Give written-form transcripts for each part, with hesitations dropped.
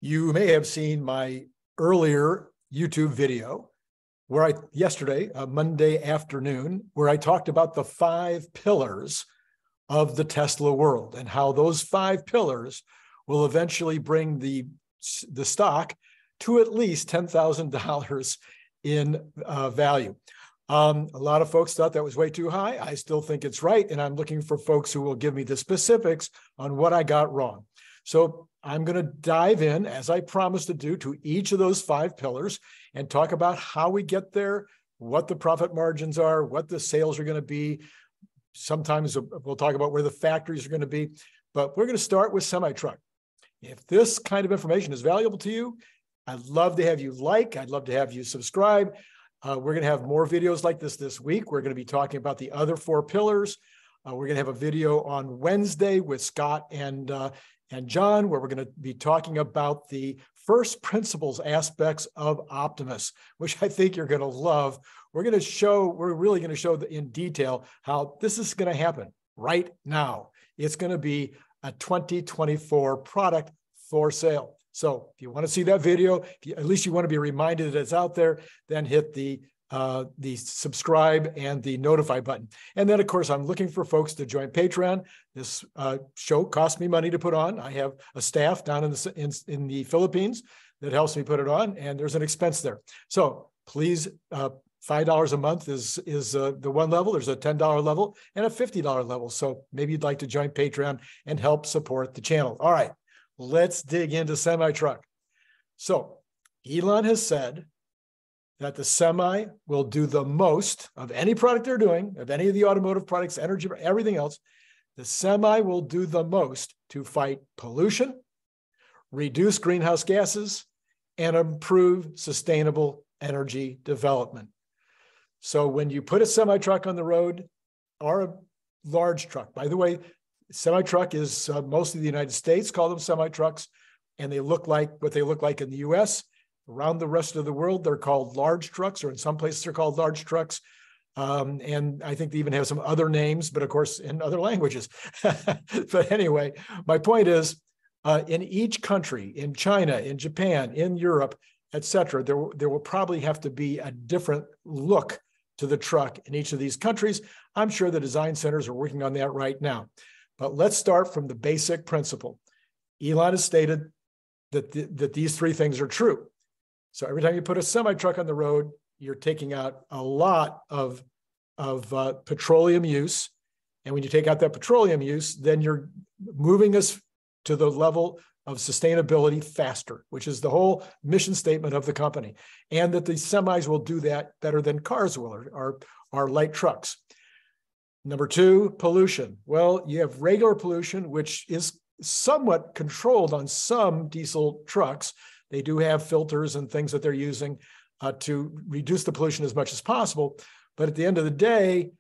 You may have seen my earlier YouTube video where yesterday, Monday afternoon, where I talked about the 5 pillars of the Tesla world and how those 5 pillars will eventually bring the stock to at least $10,000 in value. A lot of folks thought that was way too high. I still think it's right, and I'm looking for folks who will give me the specifics on what I got wrong. So I'm going to dive in, as I promised to do, to each of those 5 pillars and talk about how we get there, what the profit margins are, what the sales are going to be. Sometimes we'll talk about where the factories are going to be, but we're going to start with semi-truck. If this kind of information is valuable to you, I'd love to have you like, I'd love to have you subscribe. We're going to have more videos like this week. We're going to be talking about the other 4 pillars. We're going to have a video on Wednesday with Scott and John, where we're going to be talking about the first principles aspects of Optimus, which I think you're going to love. We're really going to show in detail how this is going to happen right now. It's going to be a 2024 product for sale. So if you want to see that video, at least you want to be reminded that it's out there, then hit the subscribe and the notify button. And then, of course, I'm looking for folks to join Patreon. This show costs me money to put on. I have a staff down in the Philippines that helps me put it on, and there's an expense there. So please, $5 a month is the one level. There's a $10 level and a $50 level. So maybe you'd like to join Patreon and help support the channel. All right, let's dig into semi-truck. So Elon has said that the semi will do the most of any product they're doing, of any of the automotive products, energy, everything else. The semi will do the most to fight pollution, reduce greenhouse gases, and improve sustainable energy development. So when you put a semi-truck on the road, or a large truck, by the way, semi-truck is mostly the United States call them semi-trucks, and they look like what they look like in the US. Around the rest of the world, they're called large trucks, or in some places they're called large trucks. And I think they even have some other names, but of course in other languages. But anyway, my point is, in each country, in China, in Japan, in Europe, et cetera, there will probably have to be a different look to the truck in each of these countries. I'm sure the design centers are working on that right now. But let's start from the basic principle. Elon has stated that these 3 things are true. So every time you put a semi-truck on the road, you're taking out a lot of petroleum use. And when you take out that petroleum use, then you're moving us to the level of sustainability faster, which is the whole mission statement of the company. And that the semis will do that better than cars will, or light trucks. Number 2, pollution. Well, you have regular pollution, which is somewhat controlled on some diesel trucks. They do have filters and things that they're using to reduce the pollution as much as possible. But at the end of the day,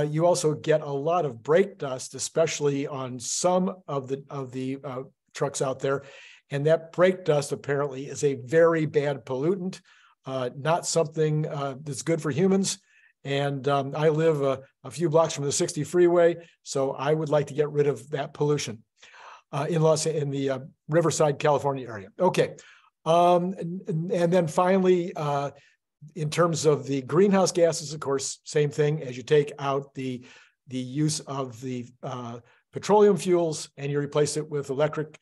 you also get a lot of brake dust, especially on some of the trucks out there. And that brake dust apparently is a very bad pollutant, not something that's good for humans. And I live a few blocks from the 60 freeway, so I would like to get rid of that pollution in the Riverside, California area. Okay. And then finally, in terms of the greenhouse gases, of course, same thing. As you take out the use of the petroleum fuels and you replace it with electric,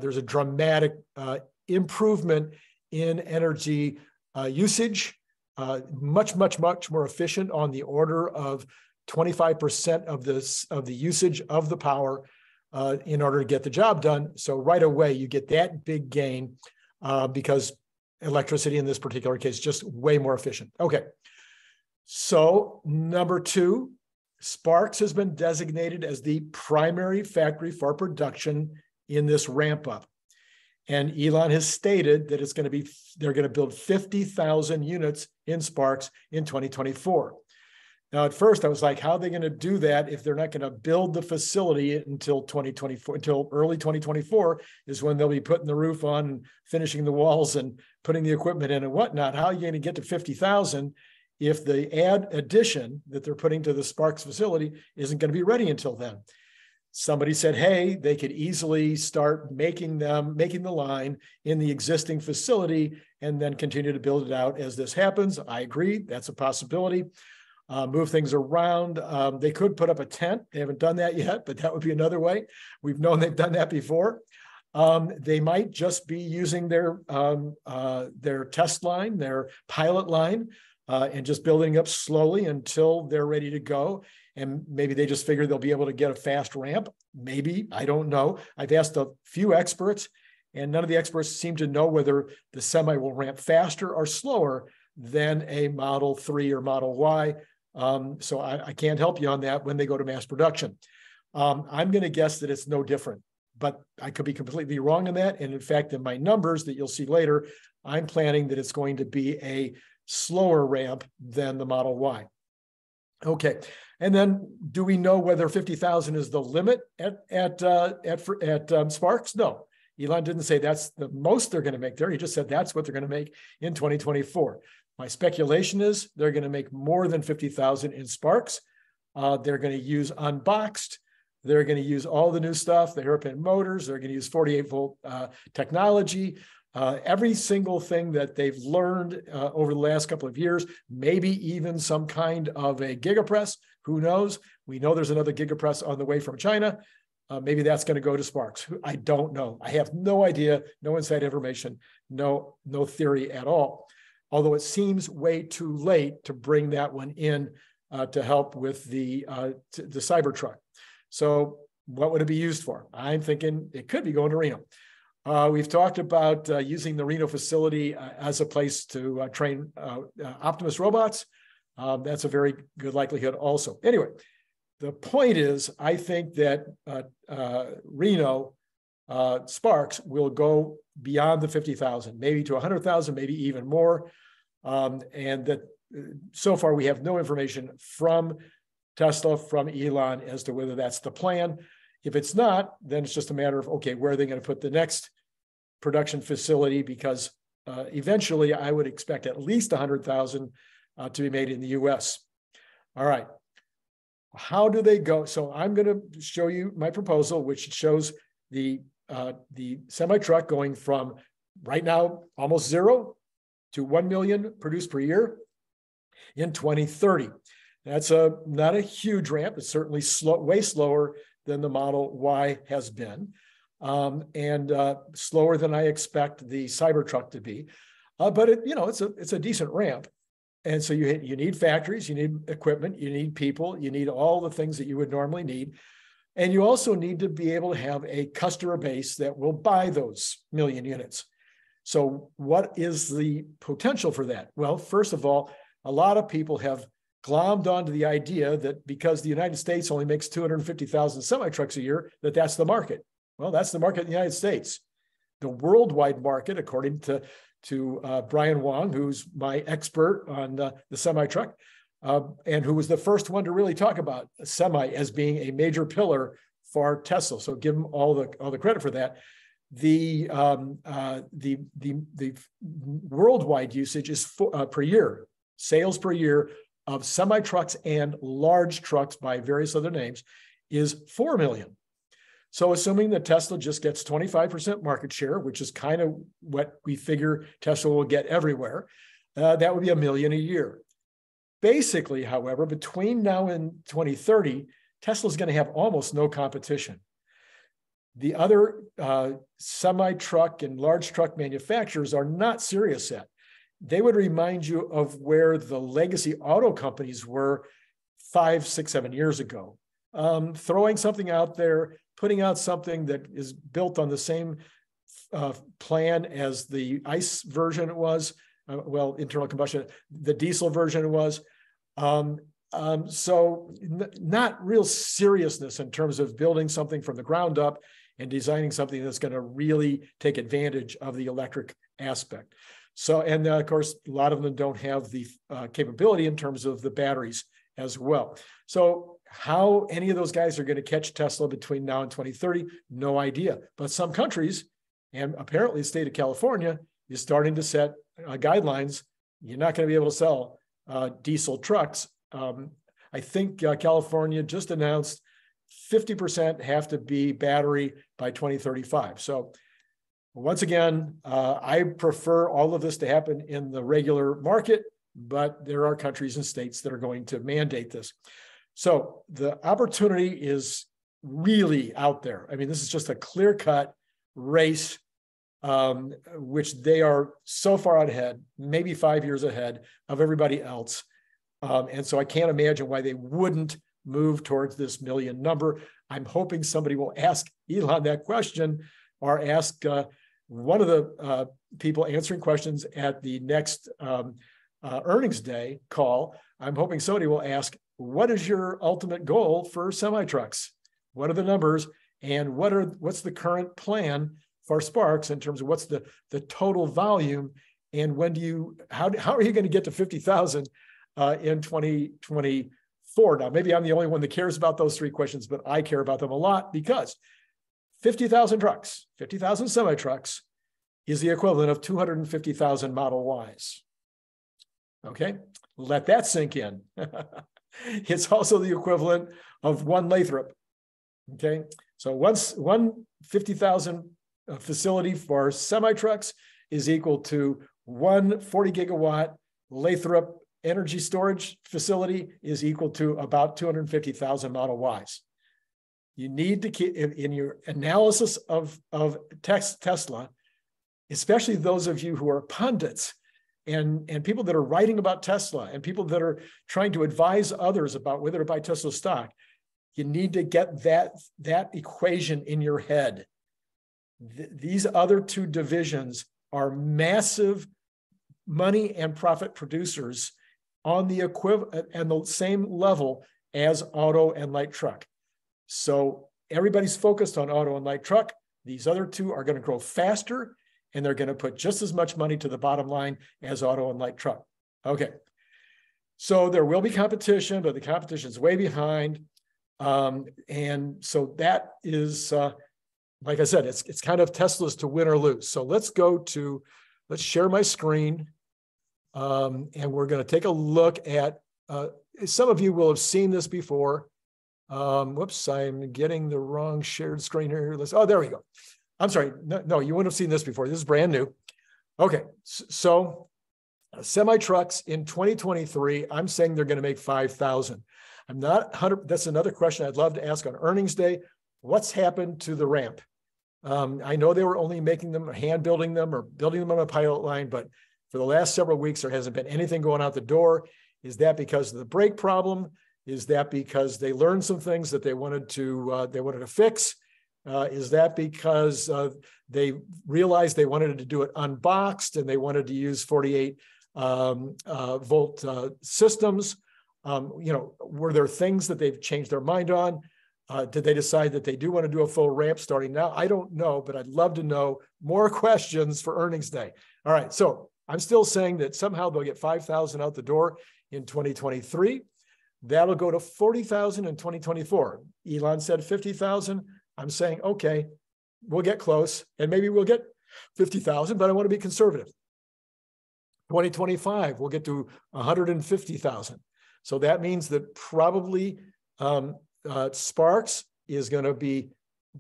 there's a dramatic improvement in energy usage, much more efficient, on the order of 25% of the usage of the power in order to get the job done. So right away, you get that big gain. Because electricity in this particular case is just way more efficient. Okay, so number 2, Sparks has been designated as the primary factory for production in this ramp up. And Elon has stated that they're going to build 50,000 units in Sparks in 2024. Now, at first, I was like, how are they going to do that if they're not going to build the facility until 2024, until early 2024 is when they'll be putting the roof on and finishing the walls and putting the equipment in and whatnot. How are you going to get to 50,000 if the addition that they're putting to the Sparks facility isn't going to be ready until then? somebody said, hey, they could easily start making the line in the existing facility and then continue to build it out as this happens. I agree, that's a possibility. Move things around. They could put up a tent. They haven't done that yet, but that would be another way. We've known they've done that before. They might just be using their test line, their pilot line, and just building up slowly until they're ready to go. And maybe they just figure they'll be able to get a fast ramp. Maybe, I don't know. I've asked a few experts, and none of the experts seem to know whether the Semi will ramp faster or slower than a Model 3 or Model Y. So I can't help you on that when they go to mass production. I'm going to guess that it's no different, but I could be completely wrong on that. And in fact, in my numbers that you'll see later, I'm planning that it's going to be a slower ramp than the Model Y. Okay, and then do we know whether 50,000 is the limit at Sparks? No, Elon didn't say that's the most they're going to make there. He just said that's what they're going to make in 2024. My speculation is they're going to make more than 50,000 in Sparks. They're going to use unboxed. They're going to use all the new stuff, the hairpin motors. They're going to use 48-volt technology. Every single thing that they've learned over the last couple of years, maybe even some kind of a gigapress. Who knows? We know there's another gigapress on the way from China. Maybe that's going to go to Sparks. I don't know. I have no idea, no inside information, no theory at all. Although it seems way too late to bring that one in to help with the Cybertruck. So what would it be used for? I'm thinking it could be going to Reno. We've talked about using the Reno facility as a place to train Optimus robots. That's a very good likelihood also. Anyway, the point is, I think that Reno Sparks will go beyond the 50,000, maybe to 100,000, maybe even more. And that so far we have no information from Tesla, from Elon, as to whether that's the plan. If it's not, then it's just a matter of, okay, where are they going to put the next production facility? Because eventually I would expect at least 100,000 to be made in the US. All right. How do they go? So I'm going to show you my proposal, which shows the semi-truck going from right now almost 0 to 1 million produced per year in 2030. That's not a huge ramp. It's certainly way slower than the Model Y has been, and slower than I expect the Cybertruck to be. But it's a decent ramp. And so you need factories, you need equipment, you need people, you need all the things that you would normally need. And you also need to be able to have a customer base that will buy those million units. So what is the potential for that? Well, first of all, a lot of people have glommed onto the idea that because the United States only makes 250,000 semi-trucks a year, that's the market. Well, that's the market in the United States. The worldwide market, according to Brian Wong, who's my expert on the semi-truck, and who was the first one to really talk about semi as being a major pillar for Tesla. So give him all the credit for that. The worldwide usage is per year, sales per year of semi-trucks and large trucks by various other names is 4 million. So assuming that Tesla just gets 25% market share, which is kind of what we figure Tesla will get everywhere, that would be 1 million a year. Basically, however, between now and 2030, Tesla's going to have almost no competition. The other semi-truck and large truck manufacturers are not serious yet. They would remind you of where the legacy auto companies were 5, 6, 7 years ago. Throwing something out there, putting out something that is built on the same plan as the ICE version was, internal combustion, the diesel version was. So not real seriousness in terms of building something from the ground up and designing something that's going to really take advantage of the electric aspect. So, and of course, a lot of them don't have the capability in terms of the batteries as well. So how any of those guys are going to catch Tesla between now and 2030, no idea. But some countries, and apparently the state of California, is starting to set guidelines. You're not going to be able to sell diesel trucks. I think California just announced 50% have to be battery by 2035. So once again, I prefer all of this to happen in the regular market, but there are countries and states that are going to mandate this. So the opportunity is really out there. I mean, this is just a clear-cut race, which they are so far out ahead, maybe 5 years ahead of everybody else. And so I can't imagine why they wouldn't move towards this million number. I'm hoping somebody will ask Elon that question, or ask one of the people answering questions at the next earnings day call. I'm hoping somebody will ask, what is your ultimate goal for semi-trucks? What are the numbers, and what's the current plan for Sparks in terms of what's the total volume, and when do you, how are you going to get to 50,000 in 2024? Now, maybe I'm the only one that cares about those three questions, but I care about them a lot, because 50,000 trucks, 50,000 semi-trucks is the equivalent of 250,000 Model Ys. Okay, let that sink in. It's also the equivalent of one Lathrop. Okay, so one 50,000 facility for semi-trucks is equal to one 40 gigawatt Lathrop energy storage facility is equal to about 250,000 Model Ys. You need to keep in your analysis of Tesla, especially those of you who are pundits and people that are writing about Tesla and people that are trying to advise others about whether to buy Tesla stock. You need to get that equation in your head. These other two divisions are massive money and profit producers on the equivalent and the same level as auto and light truck. So everybody's focused on auto and light truck. These other two are going to grow faster, and they're going to put just as much money to the bottom line as auto and light truck. Okay. So there will be competition, but the competition is way behind. And so that is, like I said, it's kind of Tesla's to win or lose. So let's share my screen. And we're going to take a look at, some of you will have seen this before. Whoops, I'm getting the wrong shared screen here. Oh, there we go. I'm sorry. No, you wouldn't have seen this before. This is brand new. Okay, so semi-trucks in 2023, I'm saying they're going to make 5,000. I'm not 100. That's another question I'd love to ask on earnings day. What's happened to the ramp? I know they were only making them, hand building them, or building them on a pilot line, but for the last several weeks, there hasn't been anything going out the door. Is that because of the brake problem? Is that because they learned some things that they wanted to fix? Is that because they realized they wanted to do it unboxed and they wanted to use 48 volt systems? Were there things that they've changed their mind on? Did they decide that they do want to do a full ramp starting now? I don't know, but I'd love to know more questions for earnings day. All right, so I'm still saying that somehow they'll get 5,000 out the door in 2023. That'll go to 40,000 in 2024. Elon said 50,000. I'm saying, okay, we'll get close, and maybe we'll get 50,000, but I want to be conservative. 2025, we'll get to 150,000. So that means that probably Sparks is going to be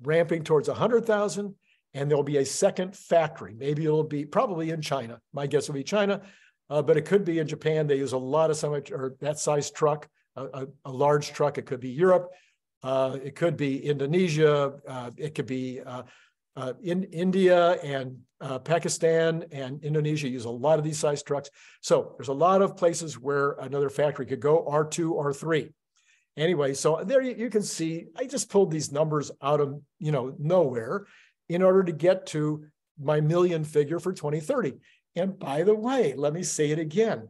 ramping towards 100,000, and there'll be a second factory. Maybe it'll be probably in China. My guess will be China, but it could be in Japan. They use a lot of that size truck, a large truck. It could be Europe. It could be Indonesia. It could be in India and Pakistan and Indonesia use a lot of these size trucks. So there's a lot of places where another factory could go, R2 or 3. Anyway, so there you can see, I just pulled these numbers out of nowhere in order to get to my million figure for 2030. And by the way, let me say it again.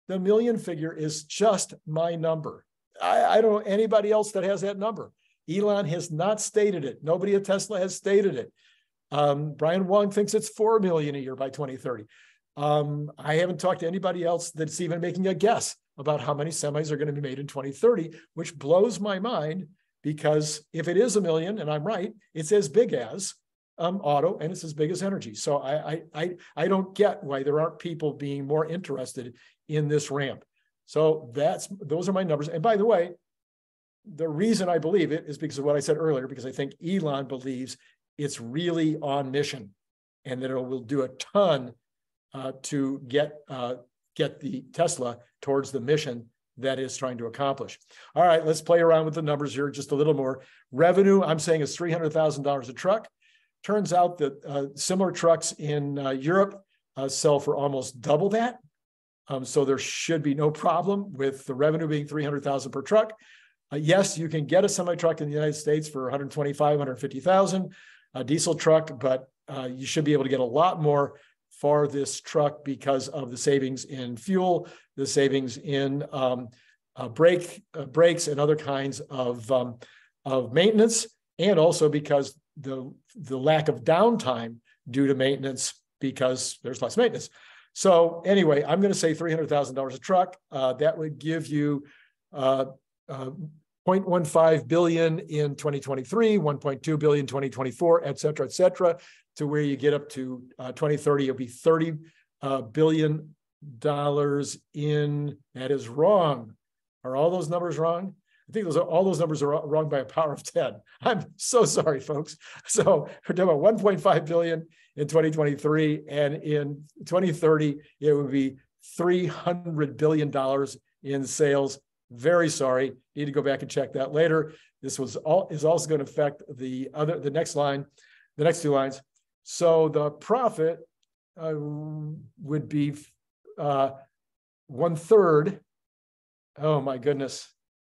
The million figure is just my number. I don't know anybody else that has that number. Elon has not stated it. Nobody at Tesla has stated it. Brian Wong thinks it's 4 million a year by 2030. I haven't talked to anybody else that's even making a guess about how many semis are going to be made in 2030, which blows my mind, because if it is 1 million, and I'm right, it's as big as auto, and it's as big as energy. So I don't get why there aren't people being more interested in this ramp. So those are my numbers. And by the way, the reason I believe it is because of what I said earlier, because I think Elon believes it's really on mission and that it will do a ton to get the Tesla towards the mission that is trying to accomplish. All right, let's play around with the numbers here just a little more. Revenue, I'm saying, is $300,000 a truck. Turns out that similar trucks in Europe sell for almost double that. So there should be no problem with the revenue being $300,000 per truck. Yes, you can get a semi-truck in the United States for $125,000, $150,000, a diesel truck, but you should be able to get a lot more for this truck because of the savings in fuel, the savings in brakes and other kinds of maintenance, and also because the lack of downtime due to maintenance because there's less maintenance. So anyway, I'm going to say $300,000 a truck. That would give you 0.15 billion in 2023, 1.2 billion 2024, et cetera, to where you get up to 2030, it'll be $30 billion in, that is wrong. Are all those numbers wrong? I think all those numbers are wrong by a power of 10. I'm so sorry, folks. So we're talking about 1.5 billion in 2023, and in 2030, it would be $300 billion in sales. Very sorry. Need to go back and check that later. This is also going to affect the next line, the next two lines. So the profit would be 1/3. Oh my goodness.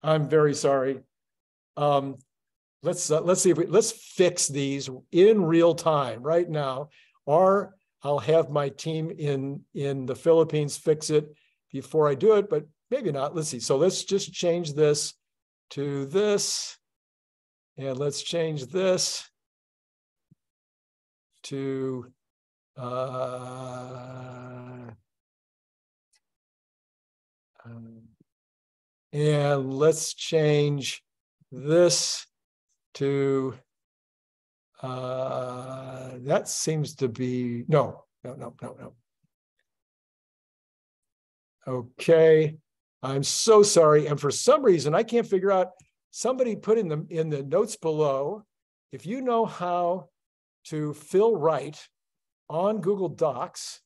I'm very sorry. Let's see if let's fix these in real time right now, or I'll have my team in the Philippines fix it before I do it, but maybe not. Let's see. So let's just change this to this, and let's change this to and let's change this to that seems to be no. Okay, I'm so sorry, and for some reason I can't figure out. Somebody put in the notes below, if you know how to fill right on Google Docs,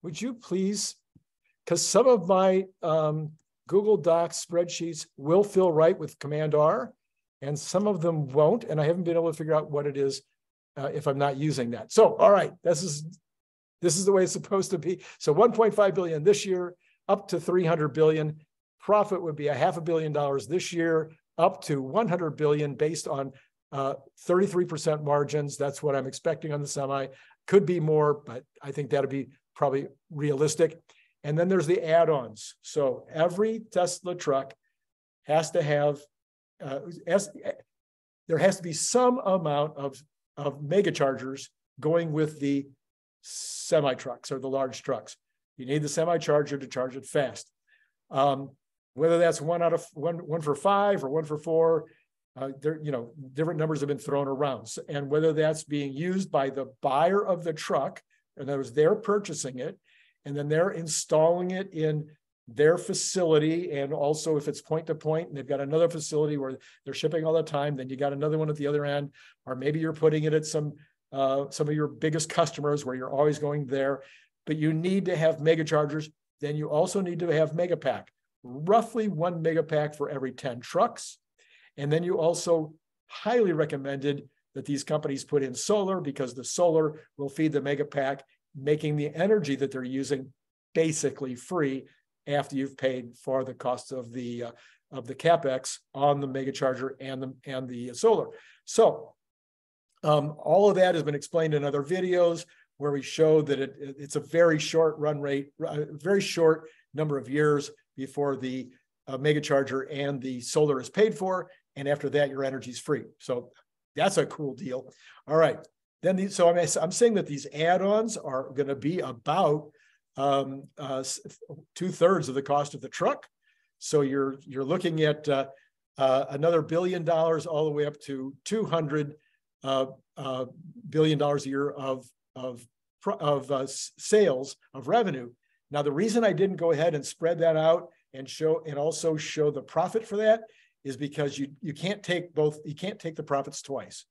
would you please, because some of my Google Docs spreadsheets will fill right with Command R, and some of them won't, and I haven't been able to figure out what it is if I'm not using that. So, all right, this is the way it's supposed to be. So 1.5 billion this year, up to 300 billion. Profit would be $500 million this year, up to 100 billion based on 33% margins. That's what I'm expecting on the semi. Could be more, but I think that'll be probably realistic. And then there's the add-ons. So every Tesla truck has to have, there has to be some amount of mega chargers going with the semi trucks or the large trucks. You need the semi charger to charge it fast. Whether that's one for 5 or 1 for 4, different numbers have been thrown around. And whether that's being used by the buyer of the truck, in other words, they're purchasing it, and then they're installing it in their facility. And also if it's point to point and they've got another facility where they're shipping all the time, then you got another one at the other end, or maybe you're putting it at some of your biggest customers where you're always going there. But you need to have mega chargers. Then you also need to have mega pack, roughly 1 mega pack for every 10 trucks. And then you also highly recommended that these companies put in solar, because the solar will feed the mega pack, making the energy that they're using basically free after you've paid for the cost of the capex on the mega charger and the solar. So all of that has been explained in other videos where we show that it's a very short run rate, very short number of years before the mega charger and the solar is paid for, and after that your energy is free. So that's a cool deal. All right. Then I'm saying that these add-ons are going to be about 2/3 of the cost of the truck. So you're looking at another $1 billion all the way up to $200 billion a year of sales of revenue. Now the reason I didn't go ahead and spread that out and also show the profit for that is because you can't take both, you can't take the profits twice.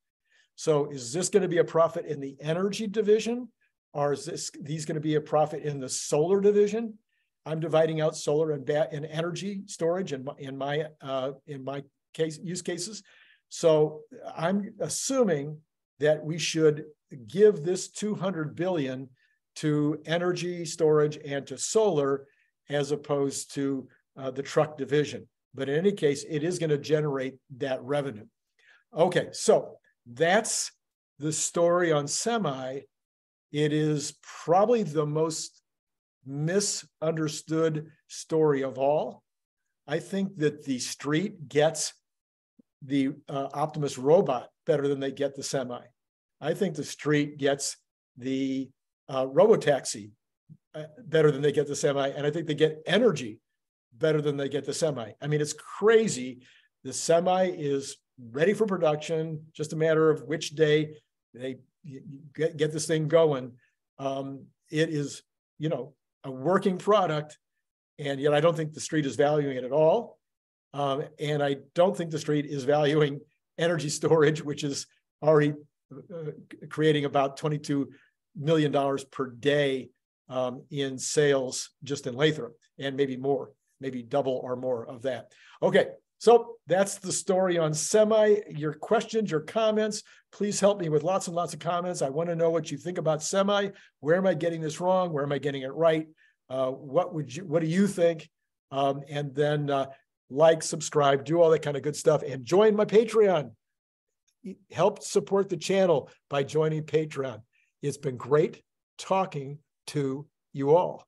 So is this going to be a profit in the energy division, or is these going to be a profit in the solar division? I'm dividing out solar and energy storage in my use cases. So I'm assuming that we should give this 200 billion to energy storage and to solar, as opposed to the truck division. But in any case, it is going to generate that revenue. Okay, so that's the story on semi. It is probably the most misunderstood story of all. I think that the street gets the Optimus robot better than they get the semi. I think the street gets the robotaxi better than they get the semi, and I think they get energy better than they get the semi. I mean, it's crazy. The semi is ready for production, just a matter of which day they get this thing going. It is, you know, a working product, and yet I don't think the street is valuing it at all. And I don't think the street is valuing energy storage, which is already creating about $22 million per day in sales just in Lathrop, and maybe more, maybe double or more of that. Okay, so that's the story on semi. Your questions, your comments, please help me with lots and lots of comments. I want to know what you think about semi. Where am I getting this wrong? Where am I getting it right? What do you think? And then like, subscribe, do all that kind of good stuff, and join my Patreon. Help support the channel by joining Patreon. It's been great talking to you all.